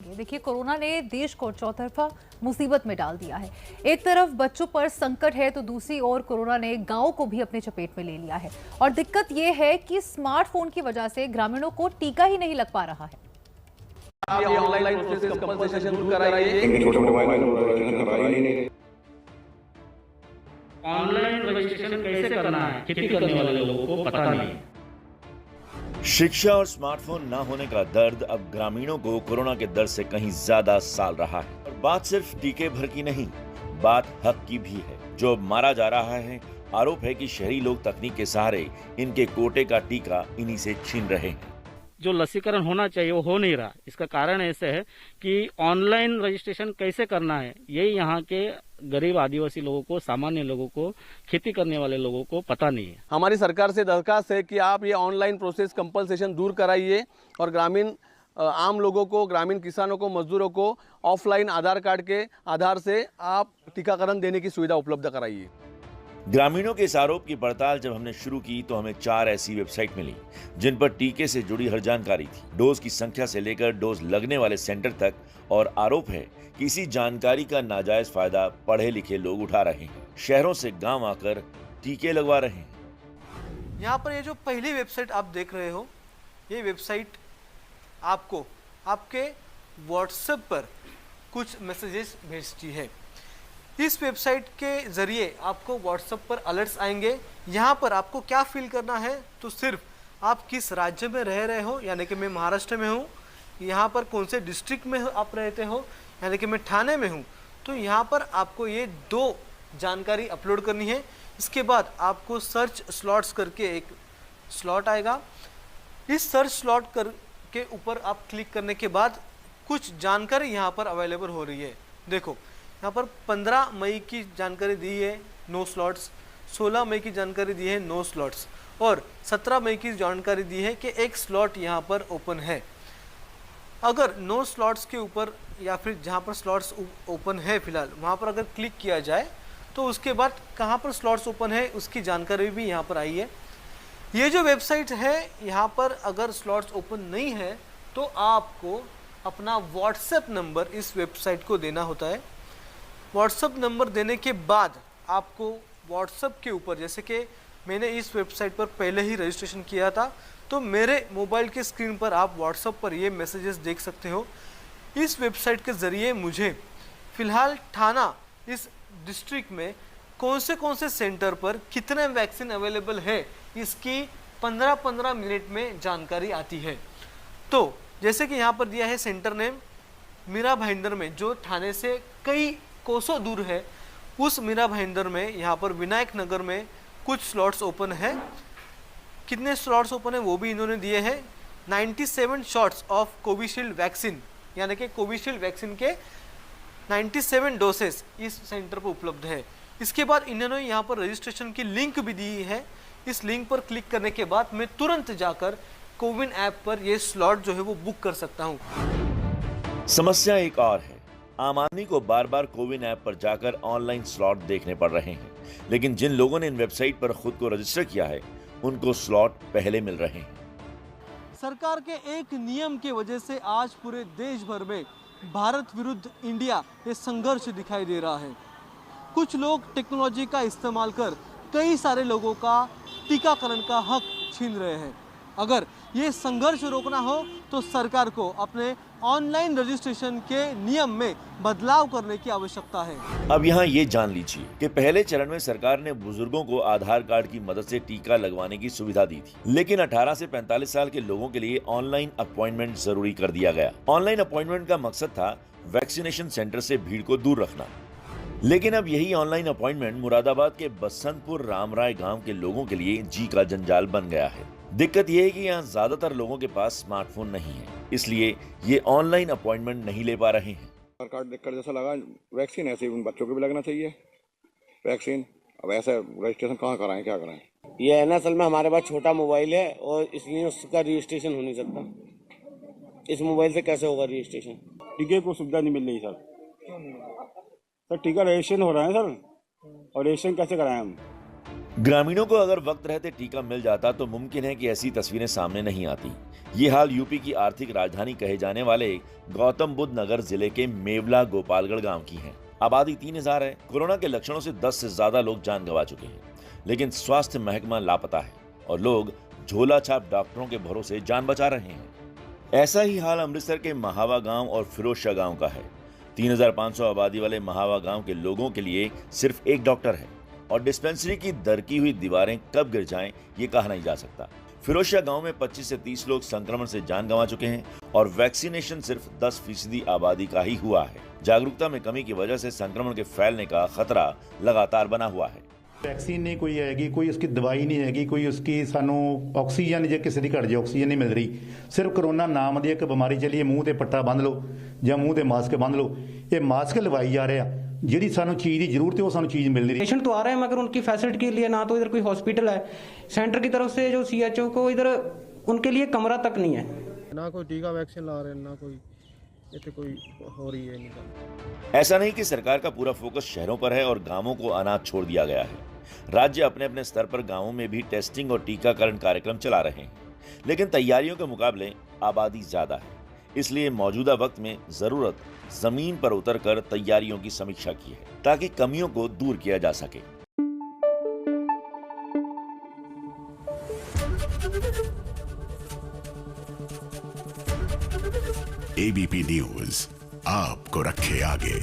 देखिए, कोरोना ने देश को चौतरफा मुसीबत में डाल दिया है। एक तरफ बच्चों पर संकट है तो दूसरी ओर कोरोना ने गांव को भी अपने चपेट में ले लिया है। और दिक्कत यह है कि स्मार्टफोन की वजह से ग्रामीणों को टीका ही नहीं लग पा रहा है। आप ये ऑनलाइन प्रोसेस कंपल्सेशन दूर कराइए। इनके छोटे मोटे मोबाइल में रजिस्ट्रेशन करवाई नहीं रहे। ऑनलाइन रजिस्ट्रेशन कैसे करना है खेती करने वाले लोगों को पता नहीं है। शिक्षा और स्मार्टफोन न होने का दर्द अब ग्रामीणों को कोरोना के दर्द से कहीं ज्यादा साल रहा है। और बात सिर्फ टीके भर की नहीं, बात हक की भी है जो अब मारा जा रहा है। आरोप है कि शहरी लोग तकनीक के सहारे इनके कोटे का टीका इन्हीं से छीन रहे हैं। जो लसीकरण होना चाहिए वो हो नहीं रहा। इसका कारण ऐसे है कि ऑनलाइन रजिस्ट्रेशन कैसे करना है यही यहाँ के गरीब आदिवासी लोगों को, सामान्य लोगों को, खेती करने वाले लोगों को पता नहीं है। हमारी सरकार से दरखास्त है कि आप ये ऑनलाइन प्रोसेस कंपल्सेशन दूर कराइए और ग्रामीण आम लोगों को, ग्रामीण किसानों को, मजदूरों को ऑफलाइन आधार कार्ड के आधार से आप टीकाकरण देने की सुविधा उपलब्ध कराइए। ग्रामीणों के इस आरोप की पड़ताल जब हमने शुरू की तो हमें 4 ऐसी वेबसाइट मिली जिन पर टीके से जुड़ी हर जानकारी थी, डोज की संख्या से लेकर डोज लगने वाले सेंटर तक। और आरोप है कि इसी जानकारी का नाजायज फायदा पढ़े लिखे लोग उठा रहे हैं, शहरों से गांव आकर टीके लगवा रहे हैं। यहाँ पर ये जो पहली वेबसाइट आप देख रहे हो, ये वेबसाइट आपको आपके व्हाट्सएप पर कुछ मैसेजेस भेजती है। इस वेबसाइट के ज़रिए आपको व्हाट्सएप पर अलर्ट्स आएंगे। यहाँ पर आपको क्या फिल करना है, तो सिर्फ आप किस राज्य में रह रहे हो, यानी कि मैं महाराष्ट्र में हूँ, यहाँ पर कौन से डिस्ट्रिक्ट में आप रहते हो, यानी कि मैं ठाणे में हूँ, तो यहाँ पर आपको ये 2 जानकारी अपलोड करनी है। इसके बाद आपको सर्च स्लॉट्स करके एक स्लॉट आएगा। इस सर्च स्लॉट के ऊपर आप क्लिक करने के बाद कुछ जानकारी यहाँ पर अवेलेबल हो रही है। देखो, यहाँ पर 15 मई की जानकारी दी है, नो स्लॉट्स। 16 मई की जानकारी दी है, नो स्लॉट्स। और 17 मई की जानकारी दी है कि एक स्लॉट यहाँ पर ओपन है। अगर नो स्लॉट्स के ऊपर या फिर जहाँ पर स्लॉट्स ओपन है फिलहाल, वहाँ पर अगर क्लिक किया जाए तो उसके बाद कहाँ पर स्लॉट्स ओपन है उसकी जानकारी भी यहाँ पर आई है। ये जो वेबसाइट है, यहाँ पर अगर स्लॉट्स ओपन नहीं है तो आपको अपना व्हाट्सएप नंबर इस वेबसाइट को देना होता है। व्हाट्सएप नंबर देने के बाद आपको व्हाट्सएप के ऊपर, जैसे कि मैंने इस वेबसाइट पर पहले ही रजिस्ट्रेशन किया था, तो मेरे मोबाइल के स्क्रीन पर आप व्हाट्सएप पर ये मैसेजेस देख सकते हो। इस वेबसाइट के ज़रिए मुझे फ़िलहाल ठाणा इस डिस्ट्रिक्ट में कौन से सेंटर पर कितने वैक्सीन अवेलेबल है इसकी 15-15 मिनट में जानकारी आती है। तो जैसे कि यहाँ पर दिया है सेंटर नेम, मीरा भाईंदर में, जो ठाणे से कई कोसों दूर है, उस मीरा भाईंदर में यहाँ पर विनायक नगर में कुछ स्लॉट्स ओपन है। कितने स्लॉट्स ओपन है वो भी इन्होंने दिए हैं। 97 शॉट्स ऑफ कोविशील्ड वैक्सीन, यानी कि कोविशील्ड वैक्सीन के 97 डोसेस इस सेंटर पर उपलब्ध है। इसके बाद इन्होंने यहाँ पर रजिस्ट्रेशन की लिंक भी दी है। इस लिंक पर क्लिक करने के बाद मैं तुरंत जाकर कोविन ऐप पर ये स्लॉट जो है वो बुक कर सकता हूँ। समस्या एक और है, आम आदमी को बार बार कोविन ऐप पर जाकर ऑनलाइन स्लॉट देखने पड़ रहे हैं, लेकिन जिन लोगों ने इन वेबसाइट पर खुद को रजिस्टर किया है उनको स्लॉट पहले मिल रहे हैं। सरकार के एक नियम की वजह से आज पूरे देश भर में भारत विरुद्ध इंडिया ये संघर्ष दिखाई दे रहा है। कुछ लोग टेक्नोलॉजी का इस्तेमाल कर कई सारे लोगों का टीकाकरण का हक छीन रहे हैं। अगर ये संघर्ष रोकना हो तो सरकार को अपने ऑनलाइन रजिस्ट्रेशन के नियम में बदलाव करने की आवश्यकता है। अब यहाँ ये जान लीजिए कि पहले चरण में सरकार ने बुजुर्गों को आधार कार्ड की मदद से टीका लगवाने की सुविधा दी थी, लेकिन 18 से 45 साल के लोगों के लिए ऑनलाइन अपॉइंटमेंट जरूरी कर दिया गया। ऑनलाइन अपॉइंटमेंट का मकसद था वैक्सीनेशन सेंटर से भीड़ को दूर रखना, लेकिन अब यही ऑनलाइन अपॉइंटमेंट मुरादाबाद के बसंतपुर रामराय गाँव के लोगों के लिए जी का जंजाल बन गया है। दिक्कत यह है कि यहाँ ज्यादातर लोगों के पास स्मार्टफोन नहीं है, इसलिए ये ऑनलाइन अपॉइंटमेंट नहीं ले पा रहे हैं। आधार कार्ड देखकर जैसा लगा वैक्सीन, ऐसे ही उन बच्चों को भी लगना चाहिए वैक्सीन। अब ऐसा रजिस्ट्रेशन कहाँ कराएं, क्या कराएं? ये है ना, असल में हमारे पास छोटा मोबाइल है और इसलिए उसका रजिस्ट्रेशन हो नहीं सकता। इस मोबाइल से कैसे होगा रजिस्ट्रेशन? टीके को सुविधा नहीं मिल रही सर। सर टीका रजिस्ट्रेशन हो रहा है सर, और रजिस्ट्रेशन कैसे कराएं हम? ग्रामीणों को अगर वक्त रहते टीका मिल जाता तो मुमकिन है कि ऐसी तस्वीरें सामने नहीं आती। ये हाल यूपी की आर्थिक राजधानी कहे जाने वाले गौतम बुद्ध नगर जिले के मेवला गोपालगढ़ गांव की है। आबादी 3000 है। कोरोना के लक्षणों से 10 से ज्यादा लोग जान गंवा चुके हैं, लेकिन स्वास्थ्य महकमा लापता है और लोग झोला छाप डॉक्टरों के भरोसे जान बचा रहे हैं। ऐसा ही हाल अमृतसर के महावा गांव और फिरोजशाह गांव का है। 3500 आबादी वाले महावा गांव के लोगों के लिए सिर्फ एक डॉक्टर है और डिस्पेंसरी की दरकी हुई दीवारें कब गिर जाएं ये कहा नहीं जा सकता। फिरोजशाह गांव में 25 से 30 लोग संक्रमण से जान गंवा चुके हैं और वैक्सीनेशन सिर्फ 10% आबादी का ही हुआ है। जागरूकता में कमी की वजह से संक्रमण के फैलने का खतरा लगातार बना हुआ है। वैक्सीन नहीं कोई हैगी, कोई उसकी दवाई नहीं हैगी, कोई उसकी सानू ऑक्सीजन जे किसी की घट जाए ऑक्सीजन नहीं मिल रही। सिर्फ कोरोना नाम की एक बीमारी चली, मूँह ते पट्टा बंध लो या मूँह ते मास्क बंध लो, ये मास्क लवाई जा रहे हैं। जी सानू चीज़ की जरूरत है वो सानू चीज़ मिल रही। पेशेंट तो आ रहे हैं मगर उनकी फैसिलिटी के लिए ना तो इधर कोई हॉस्पिटल है, सेंटर की तरफ से जो CHO को इधर उनके लिए कमरा तक नहीं है, ना कोई टीका वैक्सीन ला रहे हैं, ना कोई इतने कोई हो रही है नहीं। ऐसा नहीं कि सरकार का पूरा फोकस शहरों पर है और गांवों को अनाथ छोड़ दिया गया है। राज्य अपने अपने स्तर पर गांवों में भी टेस्टिंग और टीकाकरण कार्यक्रम चला रहे हैं, लेकिन तैयारियों के मुकाबले आबादी ज्यादा है। इसलिए मौजूदा वक्त में जरूरत जमीन पर उतरकर तैयारियों की समीक्षा की है ताकि कमियों को दूर किया जा सके। ABP न्यूज आपको रखे आगे।